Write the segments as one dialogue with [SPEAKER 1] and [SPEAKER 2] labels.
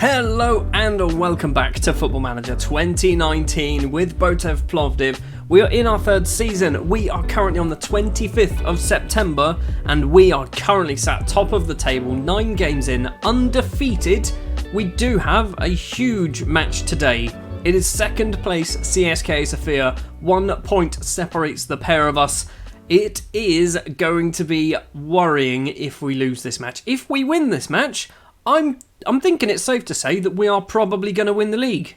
[SPEAKER 1] Hello and welcome back to Football Manager 2019 with Botev Plovdiv. We are in our third season. We are currently on the 25th of September and we are currently sat top of the table, 9 games in, undefeated. We do have a huge match today. It is second place CSKA-Sofia. 1 point separates the pair of us. It is going to be worrying if we lose this match. If we win this match, I'm thinking it's safe to say that we are probably going to win the league.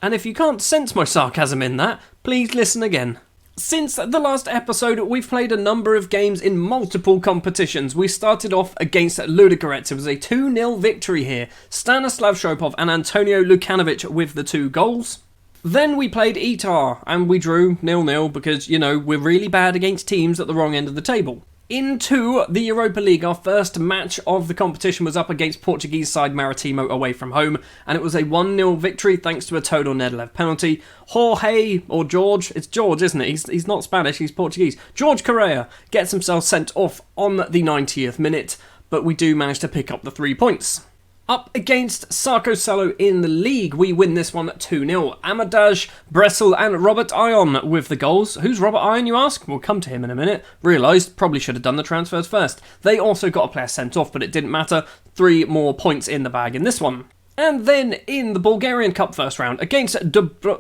[SPEAKER 1] And if you can't sense my sarcasm in that, please listen again. Since the last episode, we've played a number of games in multiple competitions. We started off against Ludogorets. It was a 2-0 victory here. Stanislav Shopov and Antonio Lukanovic with the 2 goals. Then we played Itar and we drew 0-0 because, we're really bad against teams at the wrong end of the table. Into the Europa League, our first match of the competition was up against Portuguese side Maritimo away from home, and it was a 1-0 victory thanks to a Todor Nedelev penalty. Jorge, or George, it's George, isn't it? He's not Spanish, he's Portuguese. George Correa gets himself sent off on the 90th minute, but we do manage to pick up the 3 points. Up against Sarko Salo in the league, we win this one 2-0. Amadaj, Bressel and Robert Ion with the goals. Who's Robert Ion, you ask? We'll come to him in a minute. Realised, probably should have done the transfers first. They also got a player sent off, but it didn't matter. 3 more points in the bag in this one. And then in the Bulgarian Cup first round against Dobrubsha.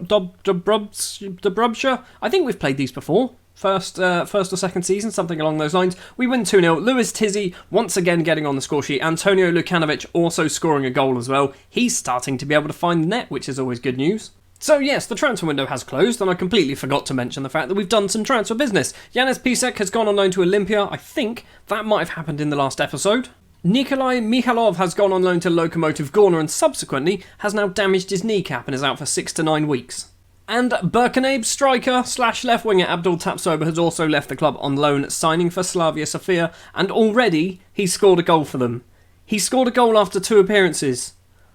[SPEAKER 1] I think we've played these before. First or second season, something along those lines. We win 2-0. Lewis Tizzy once again getting on the score sheet. Antonio Lukanovic also scoring a goal as well. He's starting to be able to find the net, which is always good news. So yes, the transfer window has closed, and I completely forgot to mention the fact that we've done some transfer business. Yanis Pisek has gone on loan to Olympia. I think that might have happened in the last episode. Nikolai Mikhailov has gone on loan to Lokomotiv Gorna and subsequently has now damaged his kneecap and is out for 6 to 9 weeks. And Birkenabe striker / left winger Abdul Tapsoba has also left the club on loan, signing for Slavia Sofia, and already he's scored a goal for them. He scored a goal after 2 appearances.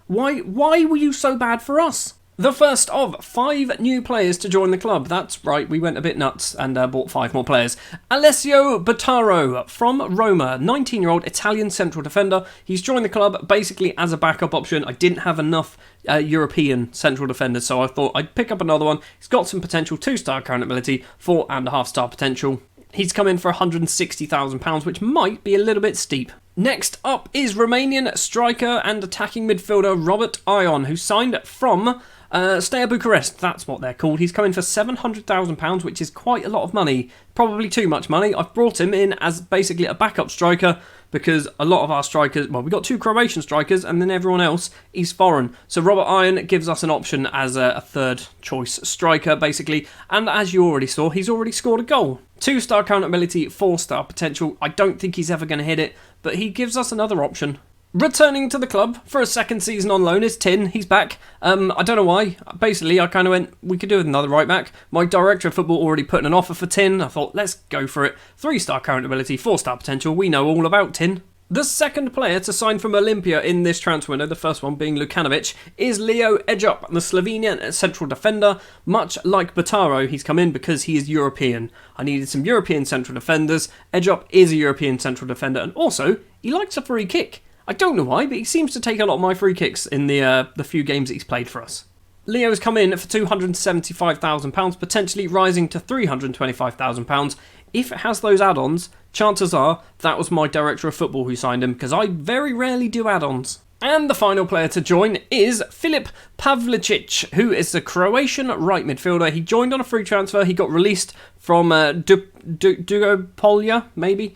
[SPEAKER 1] Why were you so bad for us? The first of 5 new players to join the club. That's right, we went a bit nuts and bought 5 more players. Alessio Bottaro from Roma, 19-year-old Italian central defender. He's joined the club basically as a backup option. I didn't have enough European central defenders, so I thought I'd pick up another one. He's got some potential, 2-star current ability, 4.5-star potential. He's come in for £160,000, which might be a little bit steep. Next up is Romanian striker and attacking midfielder Robert Ion, who signed from Steaua Bucharest, that's what they're called. He's coming for £700,000, which is quite a lot of money. Probably too much money. I've brought him in as basically a backup striker because a lot of our strikers, well, we've got 2 Croatian strikers and then everyone else is foreign. So Robert Ion gives us an option as a third choice striker, basically. And as you already saw, he's already scored a goal. 2-star current ability, 4-star potential. I don't think he's ever going to hit it, but he gives us another option. Returning to the club for a second season on loan is Tin. He's back. I don't know why. Basically, I kind of went, we could do with another right back. My director of football already put in an offer for Tin. I thought, let's go for it. 3-star current ability, 4-star potential. We know all about Tin. The second player to sign from Olympia in this transfer window, the first one being Lukanovic, is Leo Ejup, the Slovenian central defender. Much like Bottaro, he's come in because he is European. I needed some European central defenders. Ejup is a European central defender, and also, he likes a free kick. I don't know why, but he seems to take a lot of my free kicks in the few games that he's played for us. Leo's come in for £275,000, potentially rising to £325,000. If it has those add-ons, chances are that was my director of football who signed him, because I very rarely do add-ons. And the final player to join is Filip Pavlicic, who is the Croatian right midfielder. He joined on a free transfer. He got released from Dugopolia, maybe,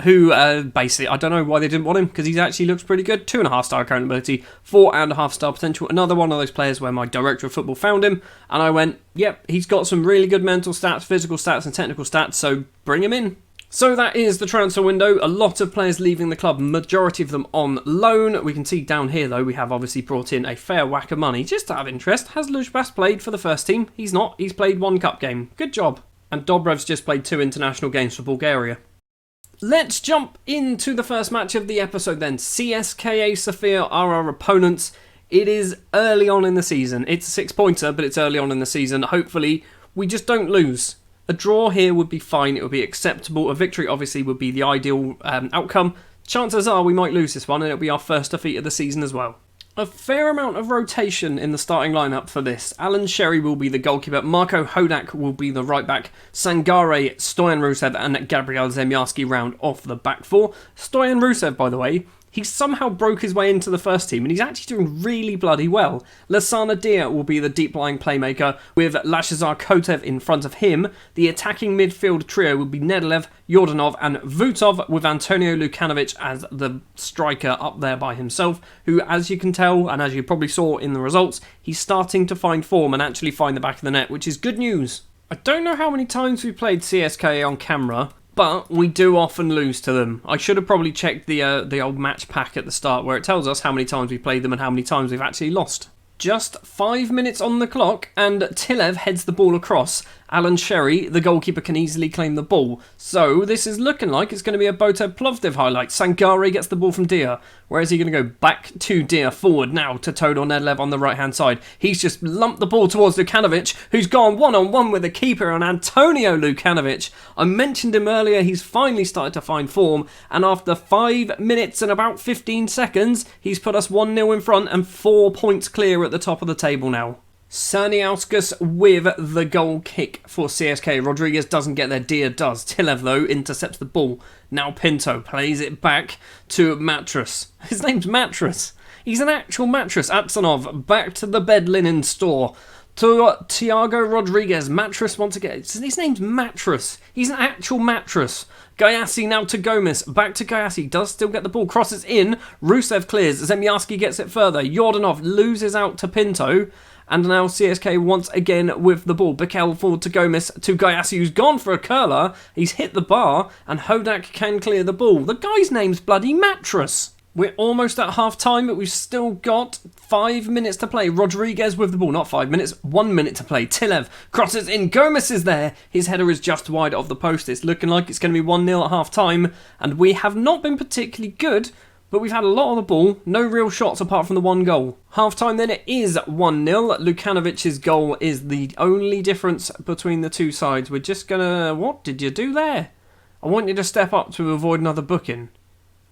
[SPEAKER 1] who basically, I don't know why they didn't want him, because he actually looks pretty good. 2.5-star current ability, 4.5-star potential. Another one of those players where my director of football found him, and I went, yep, he's got some really good mental stats, physical stats, and technical stats, so bring him in. So that is the transfer window. A lot of players leaving the club, majority of them on loan. We can see down here, though, we have obviously brought in a fair whack of money. Just out of interest, has Lujbas played for the first team? He's not. He's played 1 cup game. Good job. And Dobrev's just played 2 international games for Bulgaria. Let's jump into the first match of the episode then. CSKA-Sofia are our opponents. It is early on in the season. It's a 6-pointer, but it's early on in the season. Hopefully, we just don't lose. A draw here would be fine, it would be acceptable. A victory obviously would be the ideal outcome. Chances are we might lose this one and it'll be our first defeat of the season as well. A fair amount of rotation in the starting lineup for this. Alan Sherry will be the goalkeeper. Marko Hodak will be the right back. Sangare, Stoyan Rusev and Gabriel Zemyarski round off the back four. Stoyan Rusev, by the way, he somehow broke his way into the first team and he's actually doing really bloody well. Lasana Dia will be the deep-lying playmaker with Lashazar Kotev in front of him. The attacking midfield trio will be Nedelev, Yordanov and Vutov with Antonio Lukanovic as the striker up there by himself, who, as you can tell and as you probably saw in the results, he's starting to find form and actually find the back of the net, which is good news. I don't know how many times we played CSKA on camera, but we do often lose to them. I should have probably checked the old match pack at the start where it tells us how many times we played them and how many times we've actually lost. Just 5 minutes on the clock and Tilev heads the ball across. Alan Sherry, the goalkeeper, can easily claim the ball. So this is looking like it's going to be a Botev Plovdiv highlight. Sangare gets the ball from Dia. Where is he going to go? Back to Dia, forward now to Todor Nedelev on the right-hand side. He's just lumped the ball towards Lukanovic, who's gone one-on-one with the keeper on Antonio Lukanovic. I mentioned him earlier, he's finally started to find form, and after 5 minutes and about 15 seconds, he's put us 1-0 in front and 4 points clear at the top of the table now. Cerniauskas with the goal kick for CSK. Rodriguez doesn't get there, Dia does. Tilev, though, intercepts the ball. Now Pinto plays it back to Mattress. His name's Mattress. He's an actual mattress. Atsanov back to the bed linen store. To Thiago Rodriguez. Mattress wants to get... His name's Mattress. He's an actual mattress. Gayassi now to Gomes. Back to Gayassi. Does still get the ball. Crosses in. Rusev clears. Zemyarski gets it further. Yordanov loses out to Pinto. And now CSK once again with the ball. Bikel forward to Gomes, to Gayassi, who's gone for a curler. He's hit the bar, and Hodak can clear the ball. The guy's name's bloody Mattress. We're almost at half-time, but we've still got 5 minutes to play. Rodriguez with the ball, not 5 minutes, 1 minute to play. Tilev crosses in, Gomes is there. His header is just wide of the post. It's looking like it's going to be 1-0 at half-time, and we have not been particularly good, but we've had a lot of the ball, no real shots apart from the one goal. Half-time then, it is 1-0. Lukanovic's goal is the only difference between the two sides. We're just going to... What did you do there? I want you to step up to avoid another booking.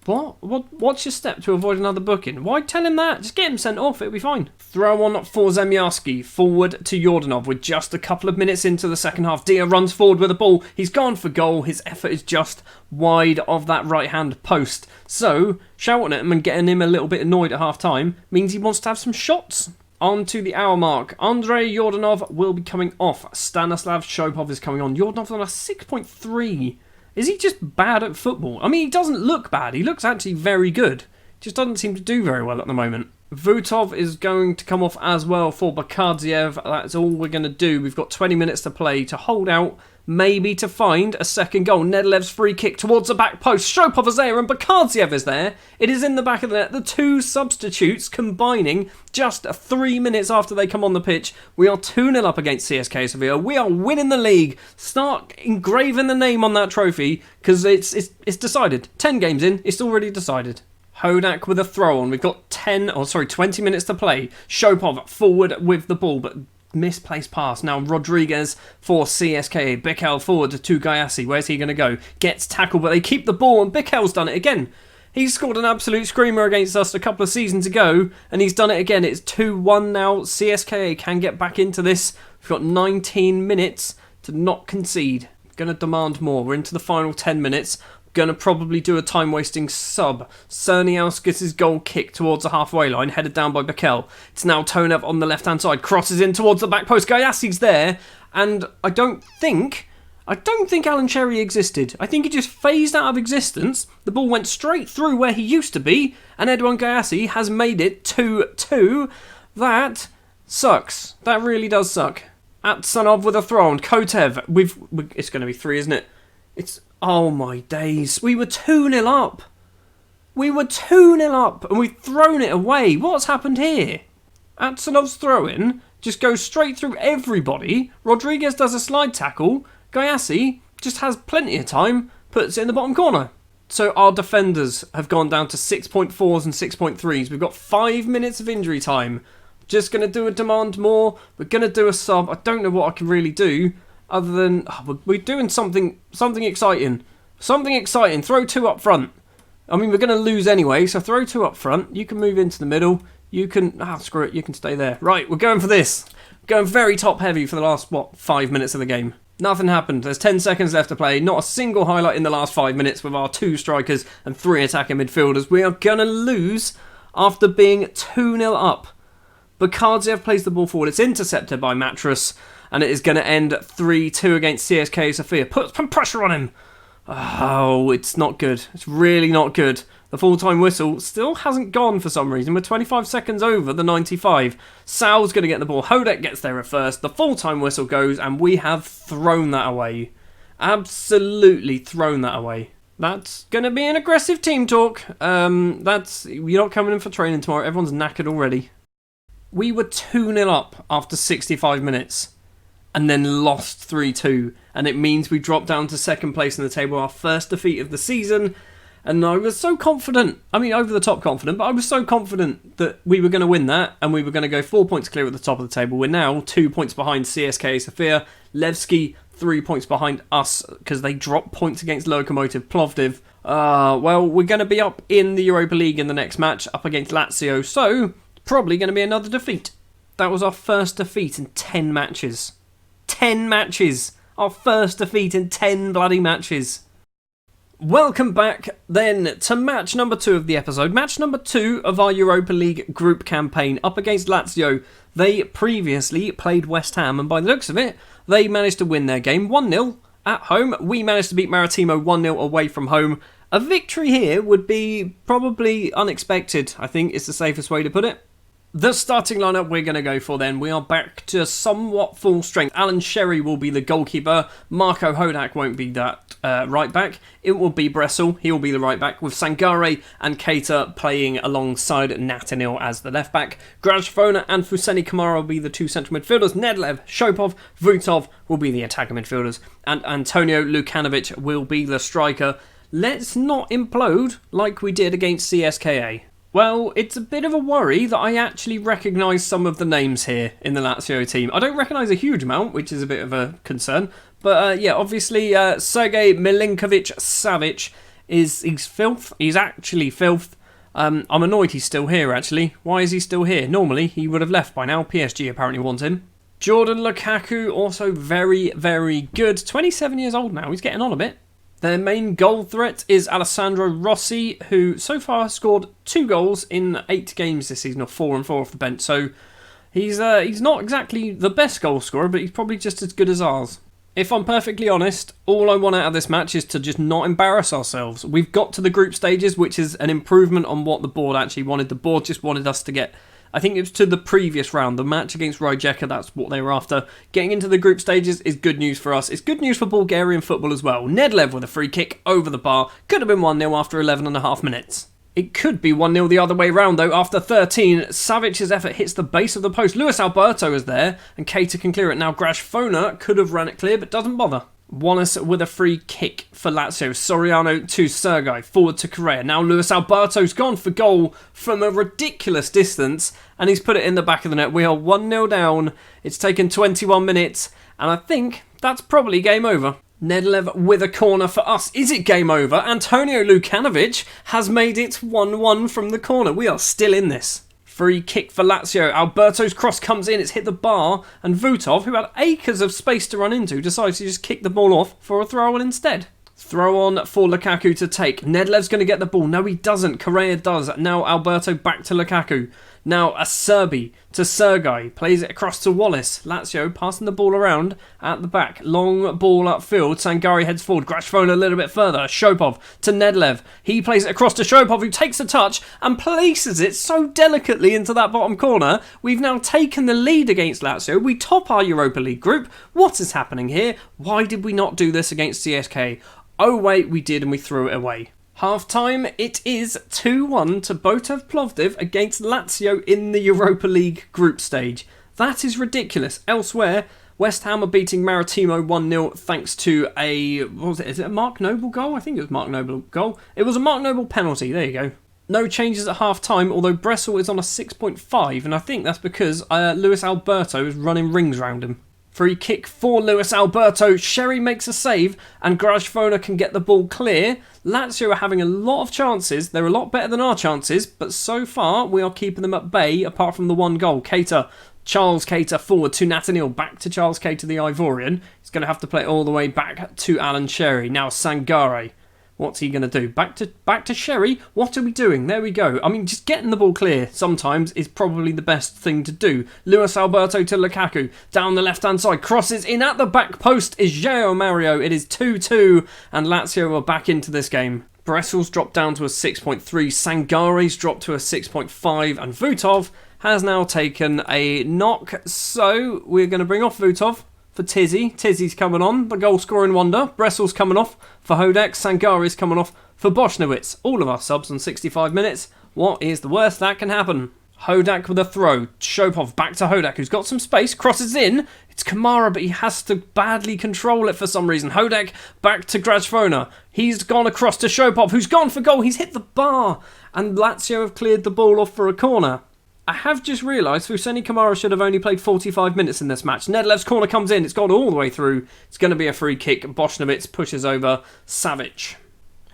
[SPEAKER 1] What's your step to avoid another booking? Why tell him that? Just get him sent off, it'll be fine. Throw on for Zemyarski, forward to Yordanov with just a couple of minutes into the second half. Dia runs forward with the ball. He's gone for goal. His effort is just wide of that right-hand post. So, shouting at him and getting him a little bit annoyed at half-time means he wants to have some shots. On to the hour mark. Andrei Yordanov will be coming off. Stanislav Shopov is coming on. Yordanov on a 6.3. Is he just bad at football? I mean, he doesn't look bad. He looks actually very good. Just doesn't seem to do very well at the moment. Vutov is going to come off as well for Bakadziev. That's all we're going to do. We've got 20 minutes to play to hold out, maybe to find a second goal. Nedelev's free kick towards the back post. Shopov is there and Bakadziev is there. It is in the back of the net. The two substitutes combining just 3 minutes after they come on the pitch. We are 2-0 up against CSKA-Sofia. We are winning the league. Start engraving the name on that trophy because it's decided. 10 games in, it's already decided. Hodak with a throw on. We've got 20 minutes to play. Shopov forward with the ball, but misplaced pass. Now Rodriguez for CSKA. Bikel forward to Gayassi. Where's he going to go? Gets tackled, but they keep the ball, and Bikel's done it again. He's scored an absolute screamer against us a couple of seasons ago, and he's done it again. It's 2-1 now. CSKA can get back into this. We've got 19 minutes to not concede. Going to demand more. We're into the final 10 minutes. Going to probably do a time-wasting sub. Cerniauskas' goal kick towards the halfway line, headed down by Bikel. It's now Tonev on the left-hand side, crosses in towards the back post. Gayassi's there, and I don't think Alan Cherry existed. I think he just phased out of existence. The ball went straight through where he used to be, and Edouard Gayassi has made it 2-2. That sucks. That really does suck. Atsanov with a throw on. Kotev, it's going to be 3, isn't it? Oh my days. We were 2-0 up. And we've thrown it away. What's happened here? Atsanov's throw-in just goes straight through everybody. Rodriguez does a slide tackle. Gayassi just has plenty of time, puts it in the bottom corner. So our defenders have gone down to 6.4s and 6.3s. We've got 5 minutes of injury time. Just going to do a demand more. We're going to do a sub. I don't know what I can really do. Other than, we're doing something exciting. Something exciting. Throw 2 up front. I mean, we're going to lose anyway, so throw 2 up front. You can move into the middle. You can... screw it. You can stay there. Right, we're going for this. Going very top heavy for the last, 5 minutes of the game. Nothing happened. There's 10 seconds left to play. Not a single highlight in the last 5 minutes with our 2 strikers and 3 attacking midfielders. We are going to lose after being 2-0 up. Bakardzev plays the ball forward. It's intercepted by Mattress. And it is going to end 3-2 against CSKA-Sofia. Put some pressure on him. Oh, it's not good. It's really not good. The full-time whistle still hasn't gone for some reason. We're 25 seconds over the 95. Sal's going to get the ball. Hodek gets there at first. The full-time whistle goes, and we have thrown that away. Absolutely thrown that away. That's going to be an aggressive team talk. You're not coming in for training tomorrow. Everyone's knackered already. We were 2-0 up after 65 minutes. And then lost 3-2. And it means we dropped down to second place in the table, our first defeat of the season. And I was so confident, I mean over the top confident, but I was so confident that we were going to win that and we were going to go 4 points clear at the top of the table. We're now 2 points behind CSKA-Sofia, Levski 3 points behind us because they dropped points against Lokomotiv Plovdiv. Well, we're going to be up in the Europa League in the next match, up against Lazio, so probably going to be another defeat. That was our first defeat in 10 matches. 10 matches! Our first defeat in 10 bloody matches. Welcome back then to match number 2 of the episode. Match number 2 of our Europa League group campaign up against Lazio. They previously played West Ham and by the looks of it, they managed to win their game 1-0 at home. We managed to beat Maritimo 1-0 away from home. A victory here would be probably unexpected, I think is the safest way to put it. The starting lineup we're going to go for then, we are back to somewhat full strength. Alan Sherry will be the goalkeeper. Marco Hodak won't be that right back. It will be Bressel, he will be the right back, with Sangare and Keita playing alongside Natanil as the left back. Grajfona and Fuseni Kamara will be the 2 central midfielders. Nedlev, Shopov, Vutov will be the attacking midfielders. And Antonio Lukanovic will be the striker. Let's not implode like we did against CSKA. Well, it's a bit of a worry that I actually recognise some of the names here in the Lazio team. I don't recognise a huge amount, which is a bit of a concern. But yeah, obviously Sergei Milinkovic-Savic he's filth. He's actually filth. I'm annoyed he's still here, actually. Why is he still here? Normally, he would have left by now. PSG apparently wants him. Jordan Lukaku, also very, very good. 27 years old now. He's getting on a bit. Their main goal threat is Alessandro Rossi, who so far has scored 2 goals in 8 games this season, or 4 and 4 off the bench. So he's not exactly the best goal scorer, but he's probably just as good as ours. If I'm perfectly honest, all I want out of this match is to just not embarrass ourselves. We've got to the group stages, which is an improvement on what the board actually wanted. The board just wanted us to get, I think it was to the previous round, the match against Rijeka, that's what they were after. Getting into the group stages is good news for us. It's good news for Bulgarian football as well. Nedlev with a free kick over the bar. Could have been 1-0 after 11.5 minutes. It could be 1-0 the other way round though. After 13, Savic's effort hits the base of the post. Luis Alberto is there and Keita can clear it. Now Grajfona could have run it clear but doesn't bother. Wallace with a free kick for Lazio. Soriano to Sergei. Forward to Correa. Now Luis Alberto's gone for goal from a ridiculous distance and he's put it in the back of the net. We are 1-0 down. It's taken 21 minutes and I think that's probably game over. Nedlev with a corner for us. Is it game over? Antonio Lukanovic has made it 1-1 from the corner. We are still in this. Free kick for Lazio. Alberto's cross comes in. It's hit the bar. And Vutov, who had acres of space to run into, decides to just kick the ball off for a throw-in instead. Throw on for Lukaku to take. Nedlev's going to get the ball. No, he doesn't. Correa does. Now Alberto back to Lukaku. Now Acerbi to Sergei. Plays it across to Wallace. Lazio passing the ball around at the back. Long ball upfield. Sangare heads forward. Grajfona a little bit further. Shopov to Nedlev. He plays it across to Shopov, who takes a touch and places it so delicately into that bottom corner. We've now taken the lead against Lazio. We top our Europa League group. What is happening here? Why did we not do this against CSK? Oh wait, we did and we threw it away. Half time, it is 2-1 to Botev Plovdiv against Lazio in the Europa League group stage. That is ridiculous. Elsewhere, West Ham are beating Maritimo 1-0 thanks to a, what was it? Is it a Mark Noble goal? I think it was Mark Noble goal. It was a Mark Noble penalty, there you go. No changes at half time, although Bressel is on a 6.5 and I think that's because Luis Alberto is running rings round him. Free kick for Luis Alberto. Sherry makes a save and Grajfona can get the ball clear. Lazio are having a lot of chances. They're a lot better than our chances, but so far we are keeping them at bay apart from the one goal. Charles Cater forward to Nathaniel. Back to Charles Cater, the Ivorian. He's going to have to play all the way back to Alan Sherry. Now Sangare. What's he going to do? Back to Sherry? What are we doing? There we go. I mean, just getting the ball clear sometimes is probably the best thing to do. Luis Alberto to Lukaku. Down the left-hand side. Crosses in at the back post is João Mario. It is 2-2 and Lazio are back into this game. Bressel's dropped down to a 6.3. Sangare's dropped to a 6.5 and Vutov has now taken a knock. So we're going to bring off Vutov for Tizzy. Tizzy's coming on, the goal-scoring wonder. Bressel's coming off for Hodak. Sangare's coming off for Bosnowitz. All of our subs on 65 minutes. What is the worst that can happen? Hodak with a throw. Shopov back to Hodak, who's got some space. Crosses in. It's Kamara, but he has to badly control it for some reason. Hodak back to Grajfona. He's gone across to Shopov, who's gone for goal. He's hit the bar. And Lazio have cleared the ball off for a corner. I have just realised Fuseni Kamara should have only played 45 minutes in this match. Nedlev's corner comes in. It's gone all the way through. It's going to be a free kick. Bosnowitz pushes over Savic,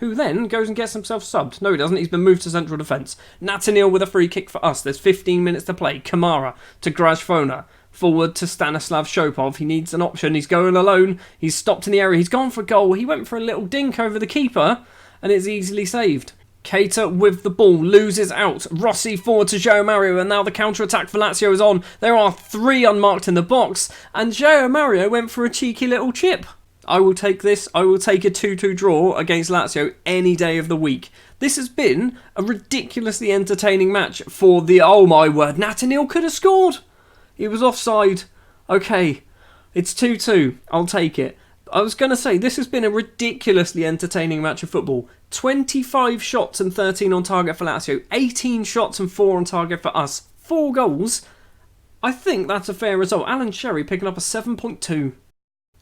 [SPEAKER 1] who then goes and gets himself subbed. No, he doesn't. He's been moved to central defence. Nathaniel with a free kick for us. There's 15 minutes to play. Kamara to Grajfona. Forward to Stanislav Shopov. He needs an option. He's going alone. He's stopped in the area. He's gone for goal. He went for a little dink over the keeper and it's easily saved. Cater with the ball, loses out. Rossi forward to João Mario, and now the counter-attack for Lazio is on. There are 3 unmarked in the box, and João Mario went for a cheeky little chip. I will take this. I will take a 2-2 draw against Lazio any day of the week. This has been a ridiculously entertaining match for the... Oh my word, Nathaniel could have scored. He was offside. Okay, it's 2-2. I'll take it. I was going to say, this has been a ridiculously entertaining match of football. 25 shots and 13 on target for Lazio. 18 shots and 4 on target for us. 4 goals. I think that's a fair result. Alan Sherry picking up a 7.2.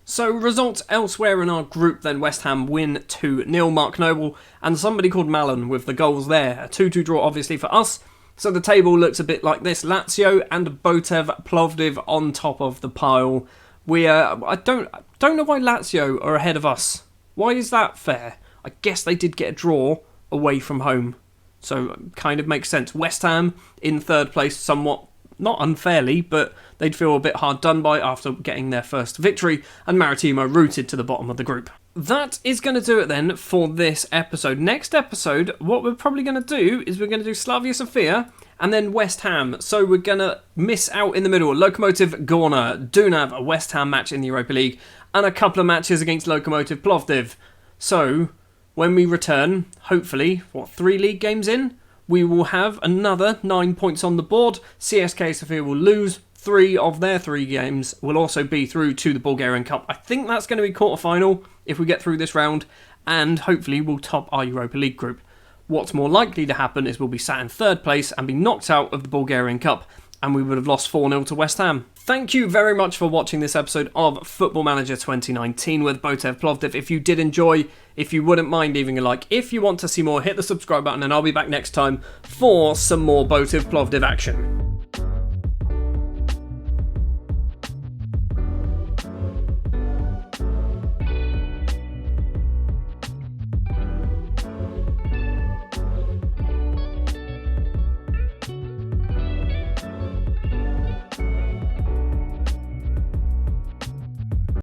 [SPEAKER 1] So, results elsewhere in our group then. West Ham win 2-0. Mark Noble and somebody called Malin with the goals there. A 2-2 draw obviously for us. So the table looks a bit like this. Lazio and Botev Plovdiv on top of the pile. I don't know why Lazio are ahead of us. Why is that fair? I guess they did get a draw away from home. So kind of makes sense. West Ham in third place somewhat, not unfairly, but they'd feel a bit hard done by after getting their first victory. And Maritimo rooted to the bottom of the group. That is going to do it then for this episode. Next episode, what we're probably going to do is we're going to do CSKA-Sofia and then West Ham. So we're going to miss out in the middle. Lokomotiv Gorna, Dunav, a West Ham match in the Europa League, and a couple of matches against Lokomotiv Plovdiv. So when we return, hopefully, 3 league games in, we will have another 9 points on the board. CSKA-Sofia will lose 3 of their 3 games, will also be through to the Bulgarian Cup. I think that's going to be quarter-final if we get through this round, and hopefully we'll top our Europa League group. What's more likely to happen is we'll be sat in third place and be knocked out of the Bulgarian Cup, and we would have lost 4-0 to West Ham. Thank you very much for watching this episode of Football Manager 2019 with Botev Plovdiv. If you did enjoy, if you wouldn't mind leaving a like, if you want to see more, hit the subscribe button and I'll be back next time for some more Botev Plovdiv action.